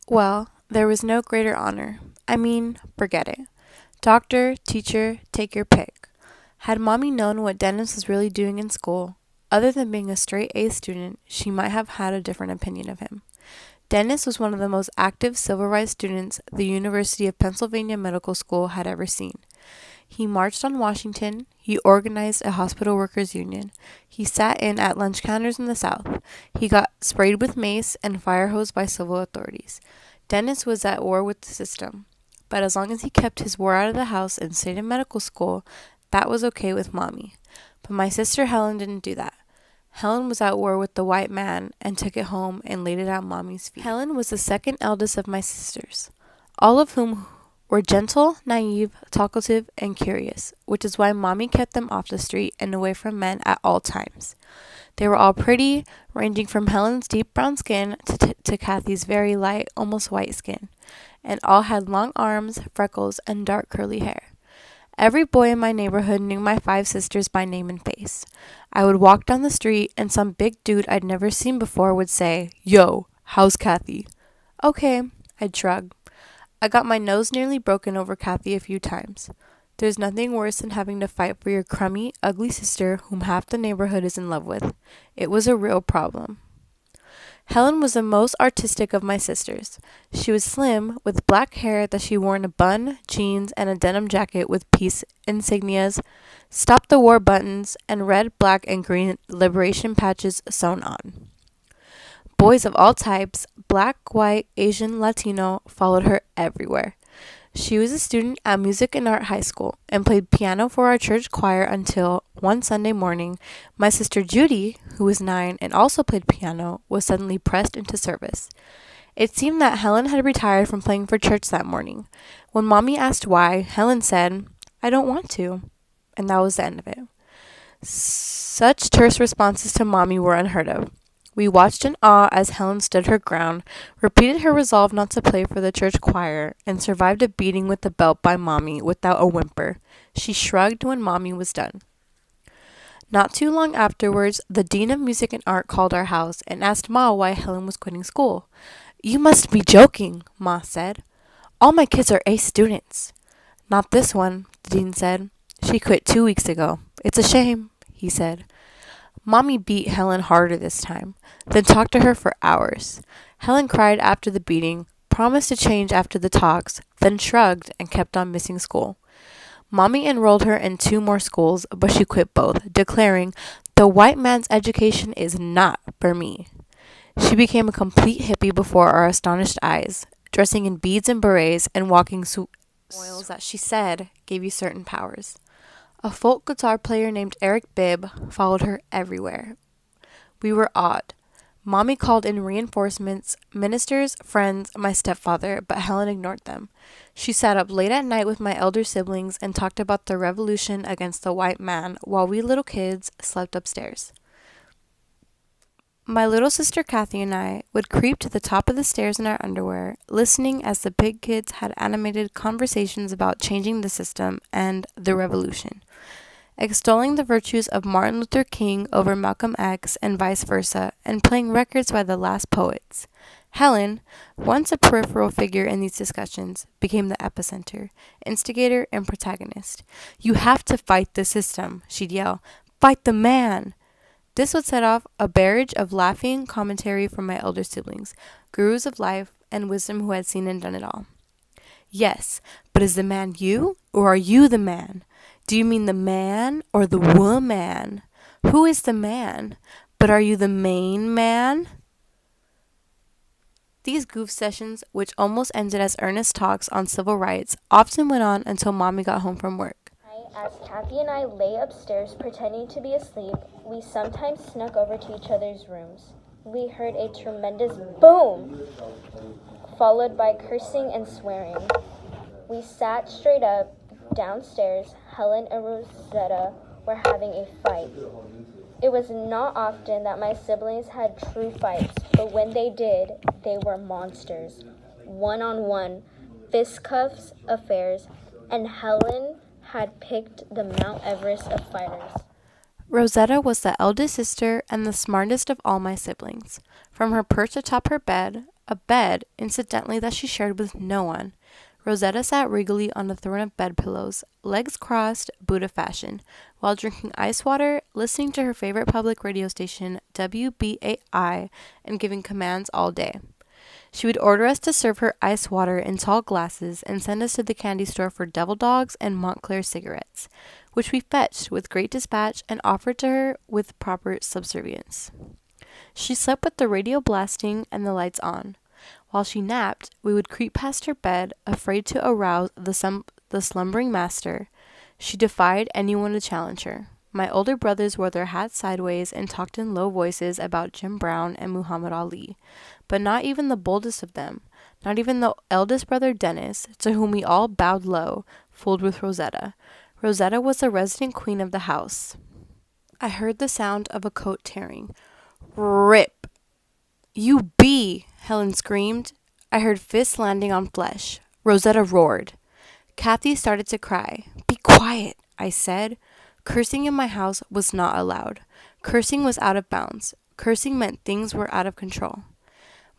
Well, there was no greater honor. I mean, forget it. Doctor, teacher, take your pick. Had Mommy known what Dennis was really doing in school, other than being a straight A student, she might have had a different opinion of him. Dennis was one of the most active civil rights students the University of Pennsylvania Medical School had ever seen. He marched on Washington. He organized a hospital workers union. He sat in at lunch counters in the South. He got sprayed with mace and fire hosed by civil authorities. Dennis was at war with the system. But as long as he kept his war out of the house and stayed in medical school, that was okay with Mommy. But my sister Helen didn't do that. Helen was at war with the white man and took it home and laid it at Mommy's feet. Helen was the second eldest of my sisters, all of whom were gentle, naive, talkative, and curious, which is why Mommy kept them off the street and away from men at all times. They were all pretty, ranging from Helen's deep brown skin to Kathy's very light, almost white skin, and all had long arms, freckles, and dark curly hair. Every boy in my neighborhood knew my five sisters by name and face. I would walk down the street and some big dude I'd never seen before would say, "Yo, how's Kathy?" "Okay," I'd shrug. I got my nose nearly broken over Kathy a few times. There's nothing worse than having to fight for your crummy, ugly sister whom half the neighborhood is in love with. It was a real problem. Helen was the most artistic of my sisters. She was slim, with black hair that she wore in a bun, jeans, and a denim jacket with peace insignias, stop the war buttons, and red, black, and green liberation patches sewn on. Boys of all types, black, white, Asian, Latino, followed her everywhere. She was a student at Music and Art High School and played piano for our church choir until, one Sunday morning, my sister Judy, who was 9 and also played piano, was suddenly pressed into service. It seemed that Helen had retired from playing for church that morning. When Mommy asked why, Helen said, "I don't want to." And that was the end of it. Such terse responses to Mommy were unheard of. We watched in awe as Helen stood her ground, repeated her resolve not to play for the church choir, and survived a beating with the belt by Mommy without a whimper. She shrugged when Mommy was done. Not too long afterwards, the Dean of Music and Art called our house and asked Ma why Helen was quitting school. "You must be joking," Ma said. "All my kids are A students." "Not this one," the Dean said. "She quit 2 weeks ago. It's a shame," he said. Mommy beat Helen harder this time, then talked to her for hours. Helen cried after the beating, promised to change after the talks, then shrugged and kept on missing school. Mommy enrolled her in 2 more schools, but she quit both, declaring, "The white man's education is not for me." She became a complete hippie before our astonished eyes, dressing in beads and berets and walking oils that she said gave you certain powers. A folk guitar player named Eric Bibb followed her everywhere. We were awed. Mommy called in reinforcements, ministers, friends, my stepfather, but Helen ignored them. She sat up late at night with my elder siblings and talked about the revolution against the white man while we little kids slept upstairs. My little sister Kathy and I would creep to the top of the stairs in our underwear, listening as the big kids had animated conversations about changing the system and the revolution, extolling the virtues of Martin Luther King over Malcolm X and vice versa, and playing records by the last poets. Helen, once a peripheral figure in these discussions, became the epicenter, instigator, and protagonist. "You have to fight the system," she'd yell. "Fight the man!" This would set off a barrage of laughing commentary from my elder siblings, gurus of life and wisdom who had seen and done it all. "Yes, but is the man you, or are you the man? Do you mean the man or the woman? Who is the man? But are you the main man?" These goof sessions, which almost ended as earnest talks on civil rights, often went on until Mommy got home from work. As Kathy and I lay upstairs pretending to be asleep, we sometimes snuck over to each other's rooms. We heard a tremendous boom, followed by cursing and swearing. We sat straight up. Downstairs, Helen and Rosetta were having a fight. It was not often that my siblings had true fights, but when they did, they were monsters. One-on-one, fisticuffs affairs, and Helen had picked the Mount Everest of fighters. Rosetta was the eldest sister and the smartest of all my siblings. From her perch atop her bed, a bed, incidentally, that she shared with no one. Rosetta sat regally on a throne of bed pillows, legs crossed, Buddha fashion, while drinking ice water, listening to her favorite public radio station, WBAI, and giving commands all day. She would order us to serve her ice water in tall glasses and send us to the candy store for devil dogs and Montclair cigarettes, which we fetched with great dispatch and offered to her with proper subservience. She slept with the radio blasting and the lights on. While she napped, we would creep past her bed, afraid to arouse the slumbering master. She defied anyone to challenge her. My older brothers wore their hats sideways and talked in low voices about Jim Brown and Muhammad Ali. But not even the boldest of them, not even the eldest brother Dennis, to whom we all bowed low, fooled with Rosetta. Rosetta was the resident queen of the house. I heard the sound of a coat tearing. Rip! You be! Helen screamed. I heard fists landing on flesh. Rosetta roared. Kathy started to cry. Be quiet, I said. Cursing in my house was not allowed. Cursing was out of bounds. Cursing meant things were out of control.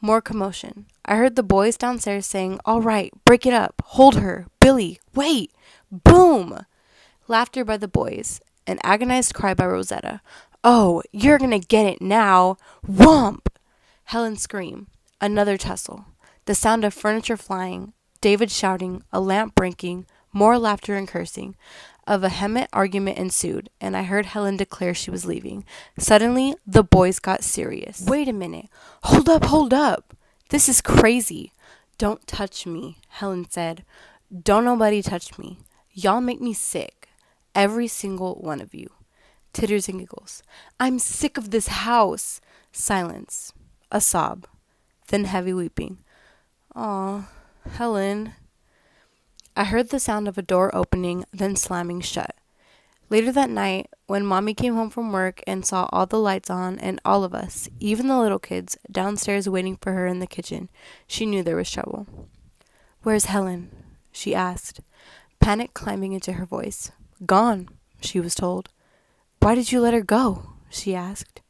More commotion. I heard the boys downstairs saying, all right, break it up. Hold her. Billy, wait. Boom! Laughter by the boys. An agonized cry by Rosetta. Oh, you're gonna get it now. Whomp! Helen screamed. Another tussle. The sound of furniture flying. David shouting. A lamp breaking. More laughter and cursing. A vehement argument ensued, and I heard Helen declare she was leaving. Suddenly, the boys got serious. Wait a minute. Hold up, hold up. This is crazy. Don't touch me, Helen said. Don't nobody touch me. Y'all make me sick. Every single one of you. Titters and giggles. I'm sick of this house. Silence. A sob. Then heavy weeping. Aw, Helen. I heard the sound of a door opening, then slamming shut. Later that night, when Mommy came home from work and saw all the lights on and all of us, even the little kids, downstairs waiting for her in the kitchen, she knew there was trouble. Where's Helen? She asked, panic climbing into her voice. Gone, she was told. Why did you let her go? She asked.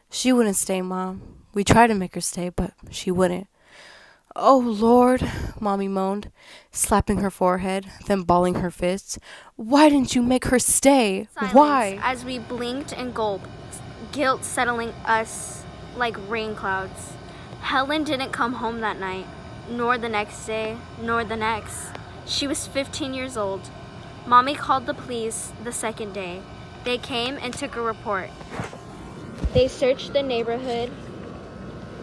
She wouldn't stay, Mom. We tried to make her stay, but she wouldn't. Oh, Lord, Mommy moaned, slapping her forehead, then balling her fists. Why didn't you make her stay? Silence. Why? As we blinked and gulped, guilt settling us like rain clouds. Helen didn't come home that night, nor the next day, nor the next. She was 15 years old. Mommy called the police the second day. They came and took a report. They searched the neighborhood,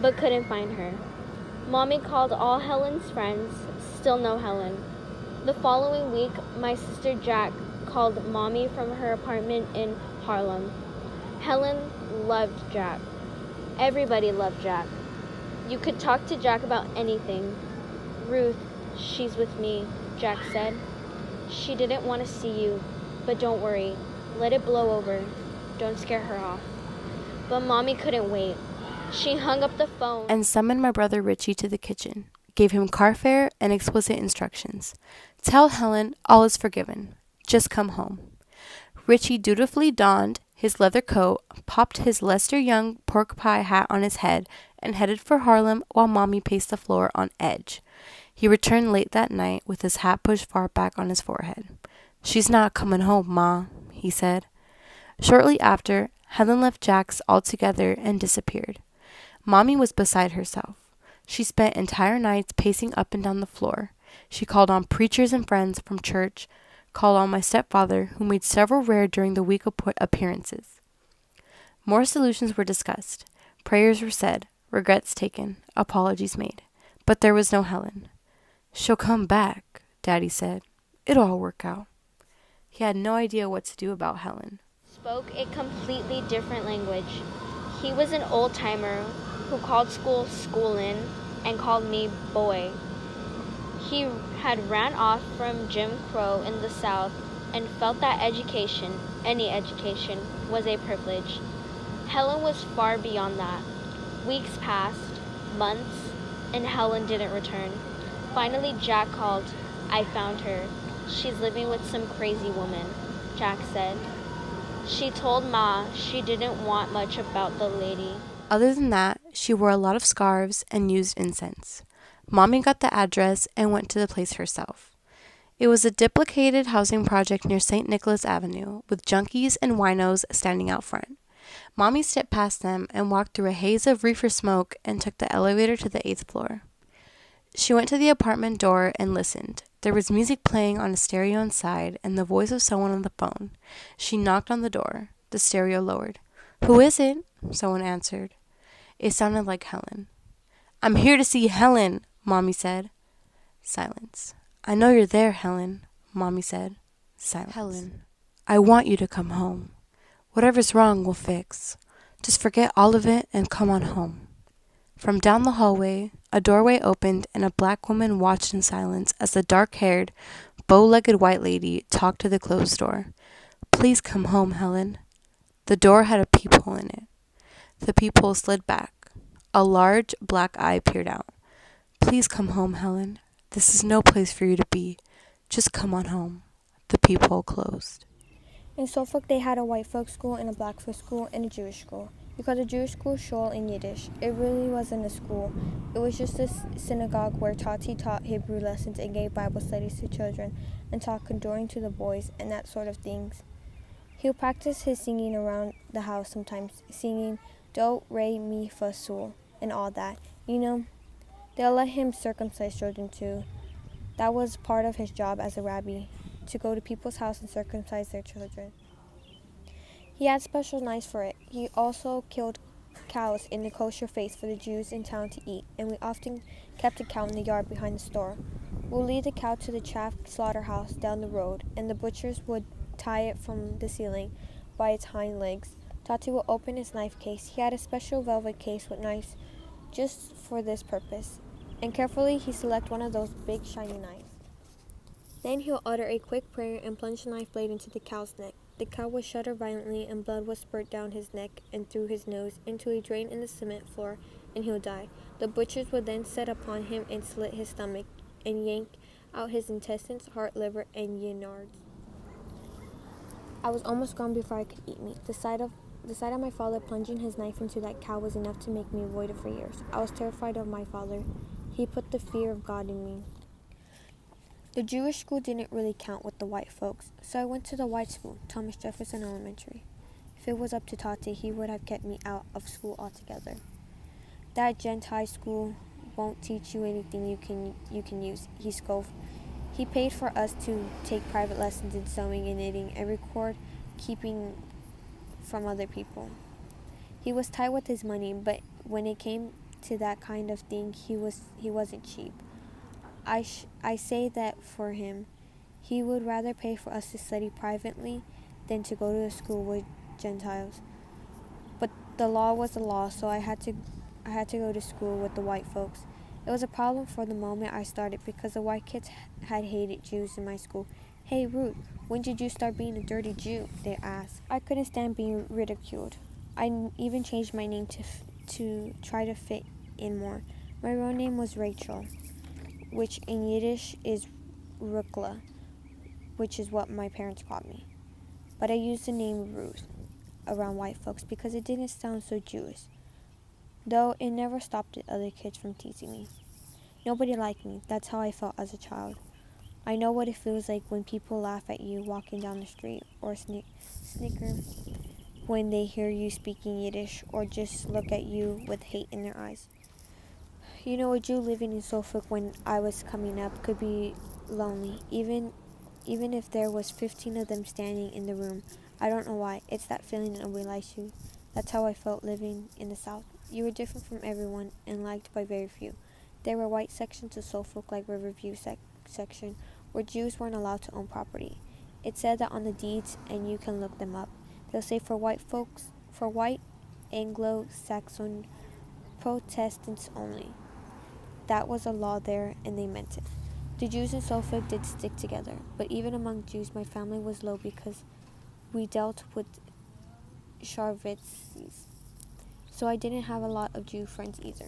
but couldn't find her. Mommy called all Helen's friends, still no Helen. The following week, my sister Jack called Mommy from her apartment in Harlem. Helen loved Jack. Everybody loved Jack. You could talk to Jack about anything. Ruth, she's with me, Jack said. She didn't want to see you, but don't worry. Let it blow over. Don't scare her off. But Mommy couldn't wait. She hung up the phone And summoned my brother Richie to the kitchen, gave him car fare and explicit instructions. Tell Helen all is forgiven. Just come home. Richie dutifully donned his leather coat, popped his Lester Young pork pie hat on his head, and headed for Harlem while Mommy paced the floor on edge. He returned late that night with his hat pushed far back on his forehead. She's not coming home, Ma, he said. Shortly after, Helen left Jack's altogether and disappeared. Mommy was beside herself. She spent entire nights pacing up and down the floor. She called on preachers and friends from church, called on my stepfather, who made several rare during the week appearances. More solutions were discussed. Prayers were said, regrets taken, apologies made. But there was no Helen. She'll come back, Daddy said. It'll all work out. He had no idea what to do about Helen. spoke a completely different language. He was an old-timer who called school schoolin' and called me boy. He had ran off from Jim Crow in the South and felt that education, any education, was a privilege. Helen was far beyond that. Weeks passed, months, and Helen didn't return. Finally, Jack called. I found her. She's living with some crazy woman, Jack said. She told Ma she didn't want much about the lady. Other than that, she wore a lot of scarves and used incense. Mommy got the address and went to the place herself. It was a duplicated housing project near St. Nicholas Avenue, with junkies and winos standing out front. Mommy stepped past them and walked through a haze of reefer smoke and took the elevator to the 8th floor. She went to the apartment door and listened. There was music playing on a stereo inside and the voice of someone on the phone. She knocked on the door. The stereo lowered. "Who is it?" Someone answered. It sounded like Helen. "I'm here to see Helen," Mommy said. Silence. "I know you're there, Helen," Mommy said. Silence. "Helen, I want you to come home. Whatever's wrong, we'll fix. Just forget all of it and come on home." From down the hallway, a doorway opened and a black woman watched in silence as the dark-haired, bow-legged white lady talked to the closed door. "Please come home, Helen." The door had a peephole in it. The peephole slid back. A large black eye peered out. "Please come home, Helen. This is no place for you to be. Just come on home." The peephole closed. In Suffolk, they had a white folk school and a black folk school and a Jewish school. We called the Jewish school shul in Yiddish. It really wasn't a school. It was just a synagogue where Tati taught Hebrew lessons and gave Bible studies to children and taught condoring to the boys and that sort of things. He'll practice his singing around the house sometimes, singing do, re, mi, fa, sol, and all that. You know, they'll let him circumcise children too. That was part of his job as a rabbi, to go to people's house and circumcise their children. He had special knives for it. He also killed cows in the kosher feast for the Jews in town to eat, and we often kept a cow in the yard behind the store. We'll lead the cow to the chaff slaughterhouse down the road, and the butchers would tie it from the ceiling by its hind legs. Tati will open his knife case. He had a special velvet case with knives just for this purpose, and carefully he select one of those big shiny knives. Then he'll utter a quick prayer and plunge the knife blade into the cow's neck. The cow would shudder violently and blood would spurt down his neck and through his nose into a drain in the cement floor, and he'll die. The butchers would then set upon him and slit his stomach and yank out his intestines, heart, liver, and innards. I was almost gone before I could eat meat. The sight of my father plunging his knife into that cow was enough to make me avoid it for years. I was terrified of my father. He put the fear of God in me. The Jewish school didn't really count with the white folks, so I went to the white school, Thomas Jefferson Elementary. If it was up to Tati, he would have kept me out of school altogether. That Gentile school won't teach you anything you can use, he scoffed. He paid for us to take private lessons in sewing and knitting and record keeping from other people. He was tight with his money, but when it came to that kind of thing, he wasn't cheap. I say that for him. He would rather pay for us to study privately than to go to a school with Gentiles. But the law was the law, so I had to go to school with the white folks. It was a problem for the moment I started because the white kids had hated Jews in my school. "Hey, Ruth, when did you start being a dirty Jew?" they asked. I couldn't stand being ridiculed. I even changed my name to try to fit in more. My real name was Rachel, which in Yiddish is Rukla, which is what my parents called me. But I used the name Ruth around white folks because it didn't sound so Jewish, though it never stopped the other kids from teasing me. Nobody liked me. That's how I felt as a child. I know what it feels like when people laugh at you walking down the street, or snicker when they hear you speaking Yiddish, or just look at you with hate in their eyes. You know, a Jew living in Suffolk when I was coming up could be lonely, even if there was 15 of them standing in the room. I don't know why. It's that feeling that nobody likes you. That's how I felt living in the South. You were different from everyone and liked by very few. There were white sections of Suffolk, like Riverview section, where Jews weren't allowed to own property. It said that on the deeds, and you can look them up. They'll say for white Anglo-Saxon Protestants only. That was a law there, and they meant it. The Jews in Suffolk did stick together, but even among Jews, my family was low because we dealt with Charvitzes. So I didn't have a lot of Jew friends either.